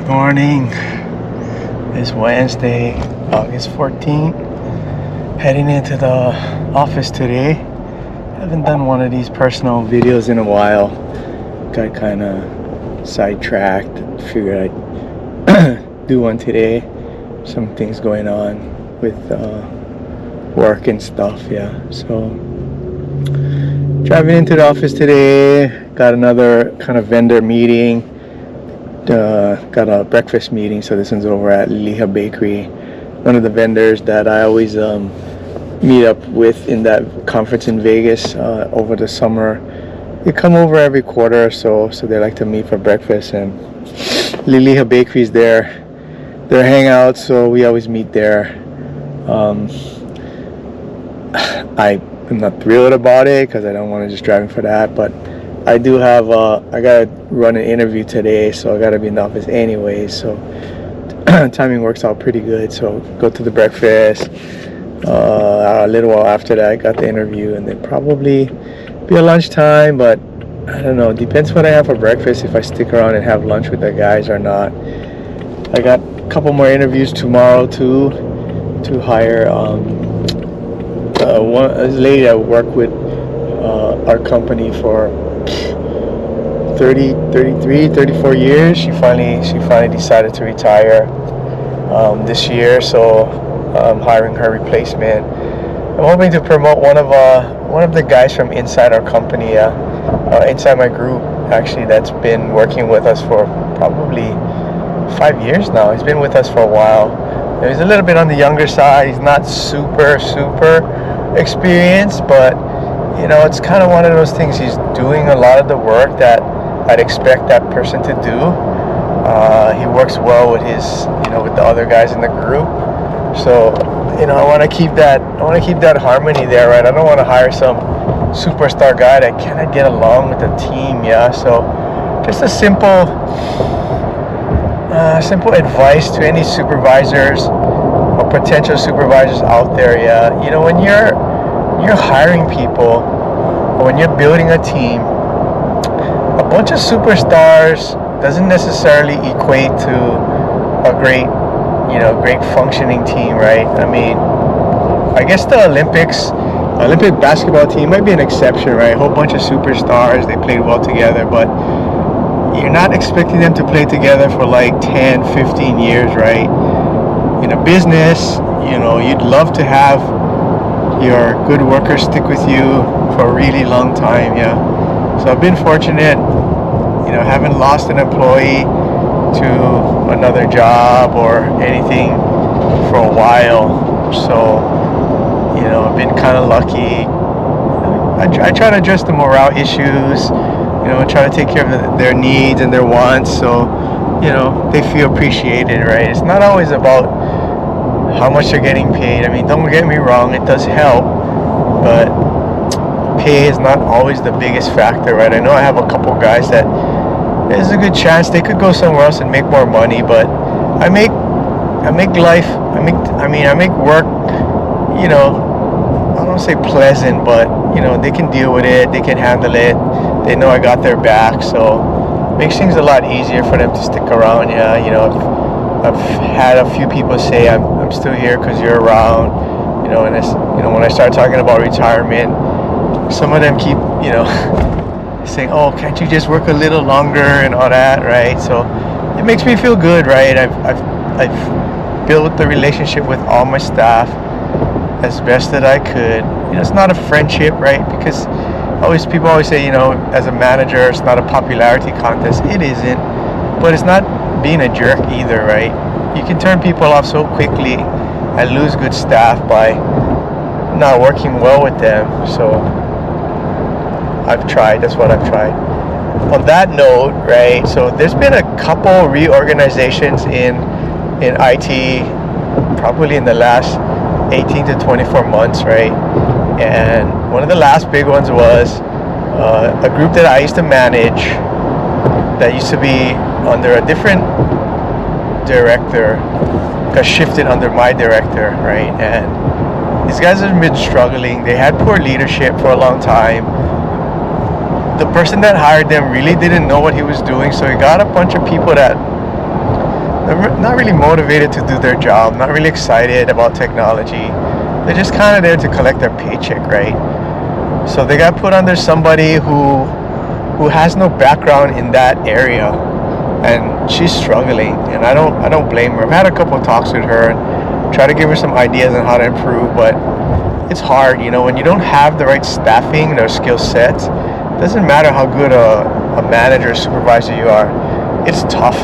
Good morning. It's Wednesday, August 14th. Heading into the office today. Haven't done one of these personal videos in a while. Got kind of sidetracked. Figured I'd do one today. Some things going on with work and stuff, yeah. So driving into the office today. Got another kind of vendor meeting. Got a breakfast meeting, so this one's over at Liha Bakery, one of the vendors that I always meet up with in that conference in Vegas over the summer. They come over every quarter or so they like to meet for breakfast, and Liha Bakery is their hangout, so we always meet there. I'm not thrilled about it because I don't want to just driving for that, but I do have I gotta run an interview today, so I gotta be in the office anyway, so timing works out pretty good. So go to the breakfast, a little while after that I got the interview, and then probably be a lunchtime, but I don't know, depends what I have for breakfast, if I stick around and have lunch with the guys or not. I got a couple more interviews tomorrow too, to hire a lady that worked with our company for 34 years. She finally decided to retire this year, so I'm hiring her replacement. I'm hoping to promote one of the guys from inside our company, inside my group actually, that's been working with us for probably 5 years now. He's been with us for a while. He's a little bit on the younger side. He's not super experienced, but you know, it's kind of one of those things. He's doing a lot of the work that I'd expect that person to do. He works well with with the other guys in the group. So, I want to keep that harmony there, right? I don't want to hire some superstar guy that cannot get along with the team, yeah. So, just a simple advice to any supervisors or potential supervisors out there, yeah. When you're hiring people, or when you're building a team, a bunch of superstars doesn't necessarily equate to a great functioning team, right? I mean, I guess the Olympic basketball team might be an exception, right? A whole bunch of superstars, they played well together, but you're not expecting them to play together for like 10, 15 years, right? In a business, you'd love to have your good workers stick with you for a really long time, yeah. So I've been fortunate, haven't lost an employee to another job or anything for a while. So, I've been kind of lucky. I try to address the morale issues, try to take care of their needs and their wants, so, they feel appreciated, right? It's not always about how much they're getting paid. I mean, don't get me wrong, it does help, but pay is not always the biggest factor, right? I know I have a couple guys that there's a good chance they could go somewhere else and make more money, but I make work, I don't say pleasant, but they can deal with it, they can handle it, they know I got their back, so it makes things a lot easier for them to stick around. Yeah, I've had a few people say I'm still here because you're around, and when I start talking about retirement, some of them keep saying, oh, can't you just work a little longer and all that, right? So it makes me feel good, right? I've built the relationship with all my staff as best that I could. It's not a friendship, right? Because people always say, as a manager, it's not a popularity contest. It isn't, but it's not being a jerk either, right? You can turn people off so quickly and lose good staff by not working well with them. So that's what I've tried. On that note, right, so there's been a couple reorganizations in IT probably in the last 18 to 24 months, right? And one of the last big ones was a group that I used to manage that used to be under a different director got shifted under my director, right? And these guys have been struggling. They had poor leadership for a long time. The person that hired them really didn't know what he was doing, so he got a bunch of people that they're not really motivated to do their job, not really excited about technology. They're just kind of there to collect their paycheck, right? So they got put under somebody who has no background in that area, and she's struggling, and I don't blame her. I've had a couple of talks with her and try to give her some ideas on how to improve, but it's hard, when you don't have the right staffing or skill sets. It doesn't matter how good a manager or supervisor you are, it's tough.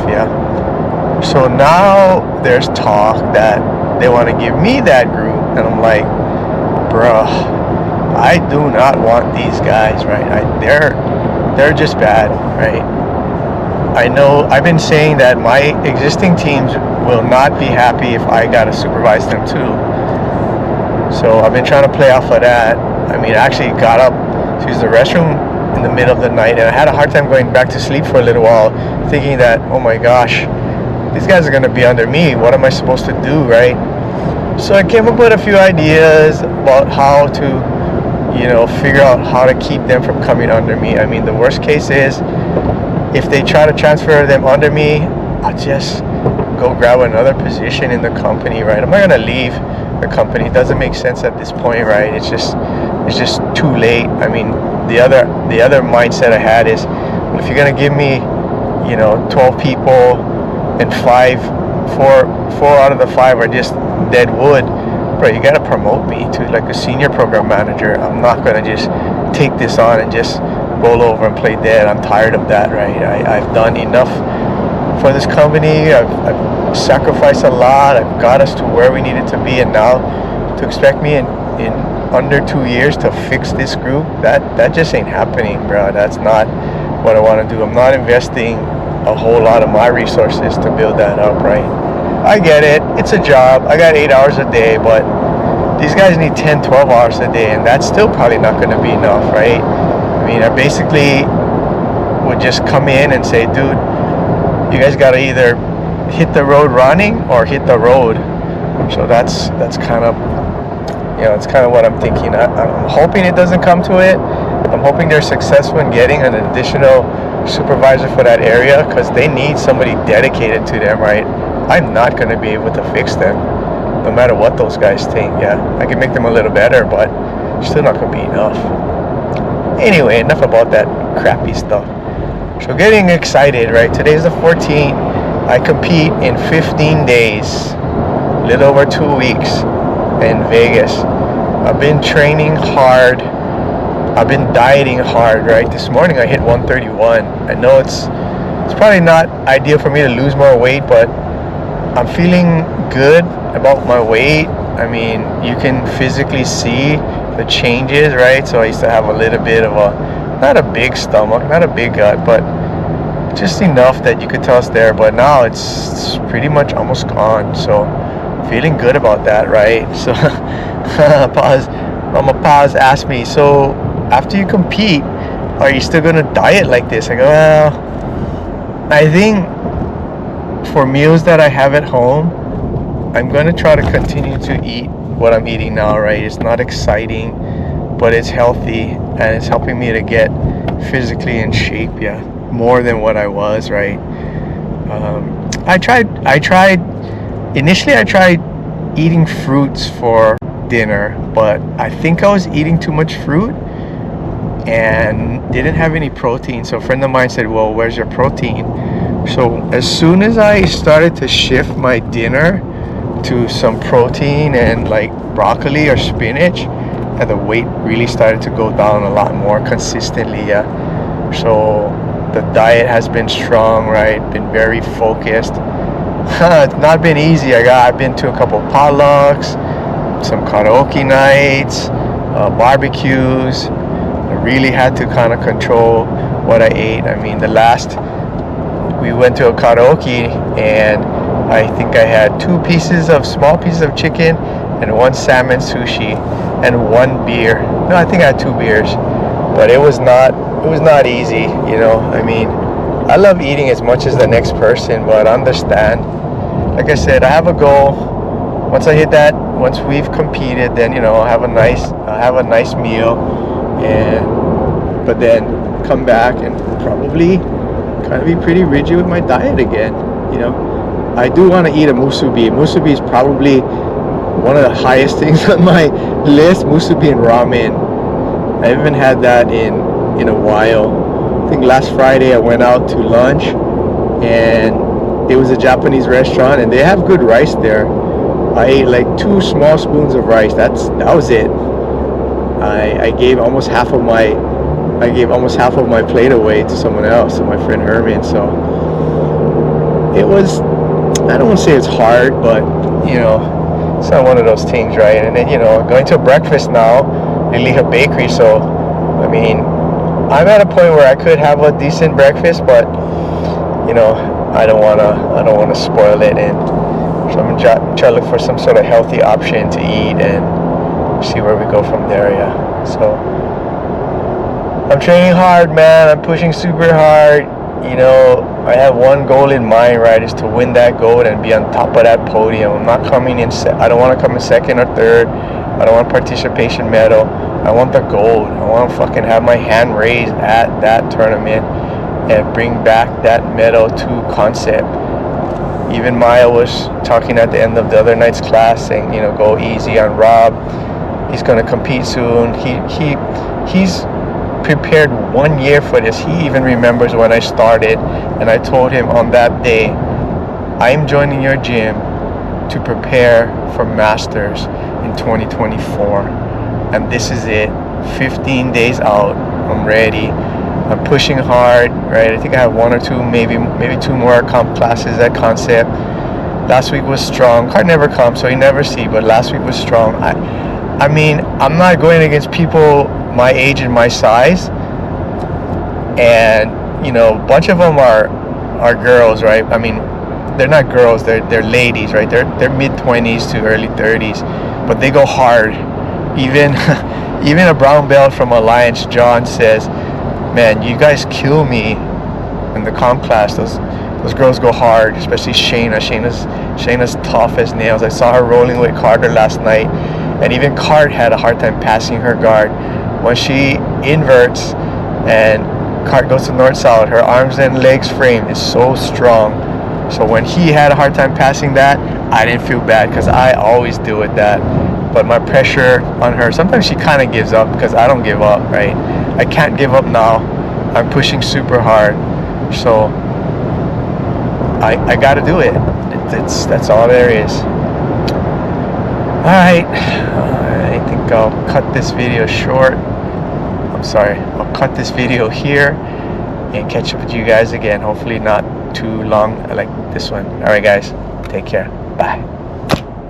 So now there's talk that they want to give me that group, and I'm like, bruh, I do not want these guys, right? They're just bad, right? I know I've been saying that my existing teams will not be happy if I gotta supervise them too. So I've been trying to play off of that. I mean, I actually got up to use the restroom in the middle of the night, and I had a hard time going back to sleep for a little while, thinking that, oh my gosh, these guys are gonna be under me. What am I supposed to do, right? So I came up with a few ideas about how to figure out how to keep them from coming under me. I mean, the worst case is if they try to transfer them under me, I'll just go grab another position in the company, right? I'm not gonna leave the company. It doesn't make sense at this point, right? It's just too late. I mean, the other mindset I had is, well, if you're gonna give me 12 people and four out of the 5 are just dead wood, bro, you gotta promote me to like a senior program manager. I'm not gonna just take this on and just roll over and play dead. I'm tired of that, right? I've done enough for this company. I've sacrificed a lot. I've got us to where we needed to be, and now to expect me in under 2 years to fix this group, that just ain't happening, bro. That's not what I want to do. I'm not investing a whole lot of my resources to build that up, right? I get it. It's a job. I got 8 hours a day, but these guys need 10, 12 hours a day, and that's still probably not going to be enough, right? I mean, I basically would just come in and say, dude, you guys got to either hit the road running or hit the road. So that's kind of, it's kind of what I'm thinking. I'm hoping it doesn't come to it. I'm hoping they're successful in getting an additional supervisor for that area, because they need somebody dedicated to them, right? I'm not going to be able to fix them, no matter what those guys think. I can make them a little better, but still not going to be enough. Anyway, enough about that crappy stuff. So getting excited, right? Today's the 14th. I compete in 15 days, a little over 2 weeks in Vegas. I've been training hard. I've been dieting hard, right? This morning I hit 131. I know it's probably not ideal for me to lose more weight, but I'm feeling good about my weight. I mean, you can physically see the changes, right? So I used to have a little bit of not a big stomach, not a big gut, but just enough that you could tell it's there. But now it's pretty much almost gone. So feeling good about that, right? So Paz asked me, so after you compete, are you still gonna diet like this? I go, well, I think for meals that I have at home, I'm gonna try to continue to eat what I'm eating now, right? It's not exciting, but it's healthy, and it's helping me to get physically in shape, more than what I was, right? Initially I tried eating fruits for dinner, but I think I was eating too much fruit and didn't have any protein. So a friend of mine said, well, where's your protein? So as soon as I started to shift my dinner to some protein and like broccoli or spinach, and the weight really started to go down a lot more consistently. So the diet has been strong, right? Been very focused. It's not been easy. I've been to a couple potlucks, some karaoke nights, barbecues. I really had to kind of control what I ate. I mean, we went to a karaoke, and I think I had small pieces of chicken and 1 salmon sushi and 1 beer. No, I think I had 2 beers, but it was not easy, I mean, I love eating as much as the next person, but understand, like I said, I have a goal. Once we've competed, then I'll have a nice meal, but then come back and probably kind of be pretty rigid with my diet again, I do want to eat a musubi. Musubi is probably one of the highest things on my list. Musubi and ramen. I haven't had that in a while. I think last Friday I went out to lunch, and it was a Japanese restaurant, and they have good rice there. I ate like 2 small spoons of rice. That was it. I gave almost half of my plate away to someone else, to my friend Herman. So it was, I don't want to say it's hard, but it's not one of those things, right? And then going to breakfast now, Liliha Bakery. So I mean, I'm at a point where I could have a decent breakfast, but I don't wanna spoil it, and so I'm gonna try to look for some sort of healthy option to eat and see where we go from there. Yeah. So I'm training hard, man. I'm pushing super hard. I have one goal in mind, right? Is to win that gold and be on top of that podium. I'm not coming in. I don't want to come in second or third. I don't want a participation medal. I want the gold. I want to fucking have my hand raised at that tournament and bring back that medal to Concept. Even Maya was talking at the end of the other night's class, saying, go easy on Rob. He's gonna compete soon. He's prepared 1 year for this. He even remembers when I started, and I told him on that day, I'm joining your gym to prepare for Masters in 2024, and this is it. 15 days out, I'm ready. I'm pushing hard, right? I think I have 1 or 2, maybe 2 more comp classes at Concept. Last week was strong. Card never comes, so you never see, but last week was strong. I mean, I'm not going against people my age and my size, and a bunch of them are girls, right? I mean, they're not girls, they're ladies, right? They're mid-20s to early 30s, but they go hard. Even a brown belt from Alliance, John, says, man, you guys kill me in the comp class. Those girls go hard, especially Shayna. Shayna's tough as nails. I saw her rolling with Carter last night, and even Cart had a hard time passing her guard. When she inverts and Cart goes to north-south, her arms and legs frame is so strong. So when he had a hard time passing that, I didn't feel bad, because I always deal with that. But my pressure on her, sometimes she kind of gives up, because I don't give up, right? I can't give up now. I'm pushing super hard. So I got to do it. That's all there is. Alright, I think I'll cut this video short. I'll cut this video here and catch up with you guys again. Hopefully not too long like this one. Alright guys, take care. Bye.